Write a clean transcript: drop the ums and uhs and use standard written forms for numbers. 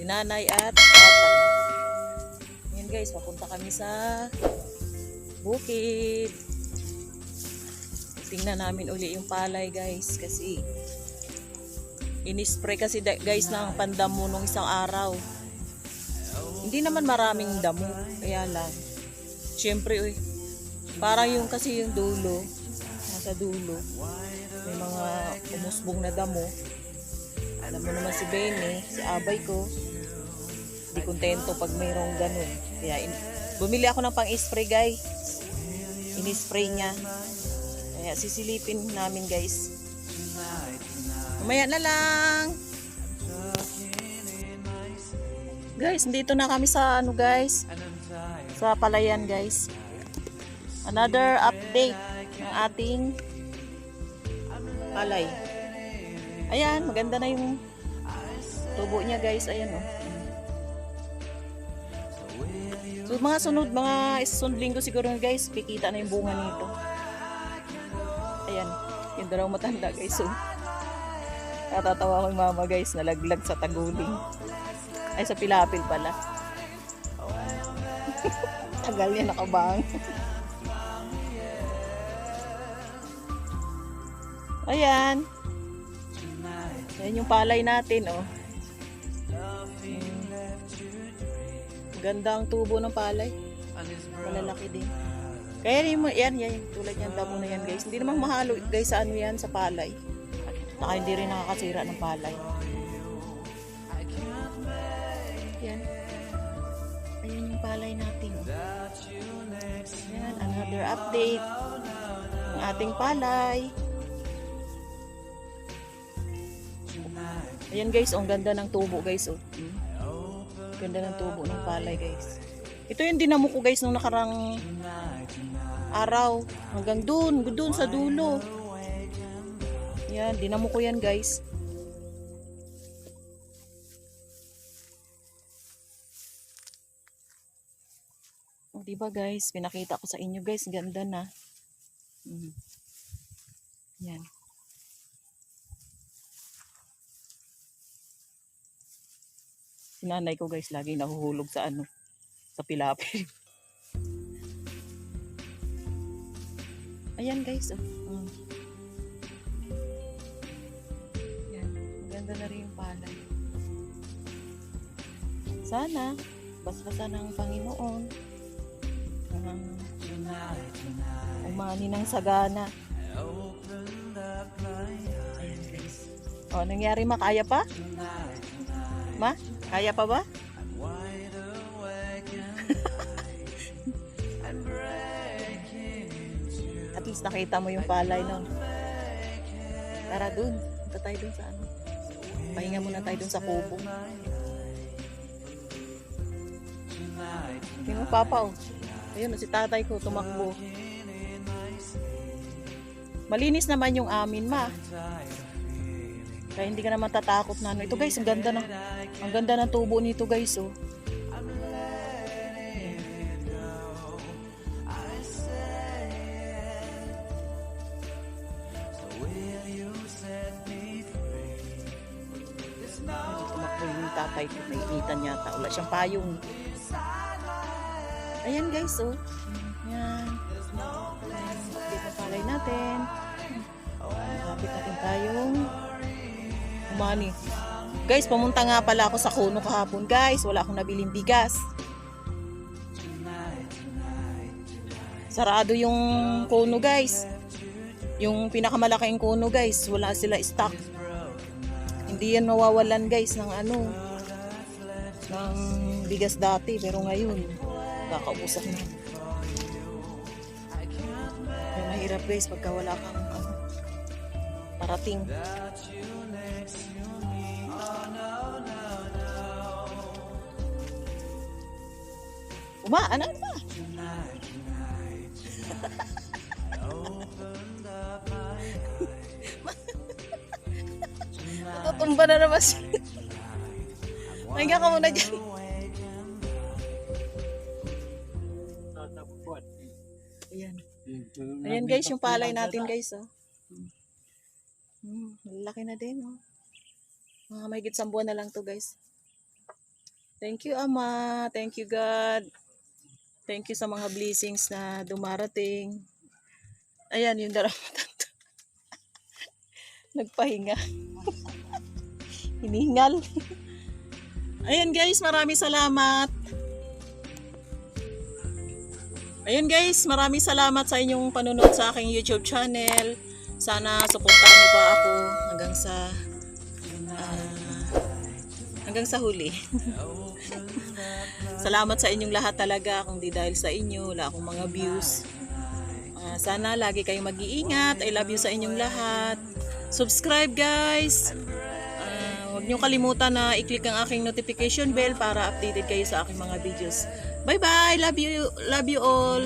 si nanay at tatay. Ngayon guys, papunta kami sa bukid. Tingnan namin uli yung palay guys kasi inispray kasi guys ng pandamo nung isang araw. Hindi naman maraming damo, kaya lang syempre parang yung kasi yung dulo, nasa dulo may mga umusbong na damo. Alam mo naman si Benny, si abay ko, di kontento pag mayroong ganun. Kaya bumili ako ng pang-spray guys. Inispray niya. Kaya sisilipin namin guys. Mamaya na lang. Guys, dito na kami sa guys. Sa palayan guys. Another update ng ating palay. Ayan, maganda na yung tubo niya guys. Ayan oh. So mga sunod linggo siguro guys, kikita na yung bunga nito. Ayan, yung dalawang matanda guys. So, natatawa ko yung mama guys, nalaglag sa taguling. Ay, sa pilapil pala. Tagal niya nakabang. Ayan. Ayan yung palay natin, oh. Ganda ang tubo ng palay. Malalaki din. Kaya yan, tulad yan, damo na yan guys. Hindi naman mahalo guys sa ano yan, sa palay. Saka hindi rin nakakasira ng palay. Yan. Ayan yung palay natin. Ayan, another update ng ating palay. Ayan guys, ang ganda ng tubo guys. Oh. Ganda ng tubo ng palay guys. Ito yung dinamo ko guys nung nakarang araw. Hanggang dun sa dulo. Yan, dinamo ko yan guys. O, diba guys, pinakita ko sa inyo guys, ganda na. Yan. Nanay ko guys, lagi nahuhulog sa sa pilapil. Ayan guys, oh. Yan, maganda na rin yung palay. Sana, basta ng Panginoon. Umani ng sagana. Ayan guys. O, nangyari ma, kaya pa? Ma? Kaya pa ba? At least nakita mo yung palay no? Tara dun. Punta tayo dun sa pahinga muna tayo dun sa kubo. Tingnan mo papa oh. Ayun si tatay ko tumakbo. Malinis naman yung amin ma. Kaya hindi ka naman tatakot na ito guys, ang ganda ng tubo nito guys oh. Tumakbo yung tatay ko, nakikita niya ata, wala siyang payong. Ayan guys oh. Yan. Dito palay natin. Kapit natin tayong umani. Guys, pumunta nga pala ako sa Kuno kahapon guys. Wala akong nabiling bigas. Sarado yung Kuno guys. Yung pinakamalaking Kuno guys. Wala sila stock. Hindi yan mawawalan guys ng ng bigas dati. Pero ngayon, kakausap na. Yung mahirap guys pagka wala kang parating. Ano ba? Tutumba na naman siya. Mahiga ka muna dyan. Ayan. Ayan guys, yung palay natin guys. Oh. Laki na din. Oh. Mga mahigit 1 buwan na lang to guys. Thank you, Ama. Thank you, God. Thank you sa mga blessings na dumarating. Ayan, yung daramatan. Nagpahinga. Hiningal. Ayan guys, maraming salamat. Ayan guys, maraming salamat sa inyong panonood sa aking YouTube channel. Sana suportahan niyo pa ako hanggang sa huli. Salamat sa inyong lahat talaga. Kung di dahil sa inyo, wala akong mga views. Sana lagi kayong mag-iingat. I love you sa inyong lahat. Subscribe guys. Huwag niyo kalimutan na i-click ang aking notification bell para updated kayo sa aking mga videos. Bye bye. Love you all.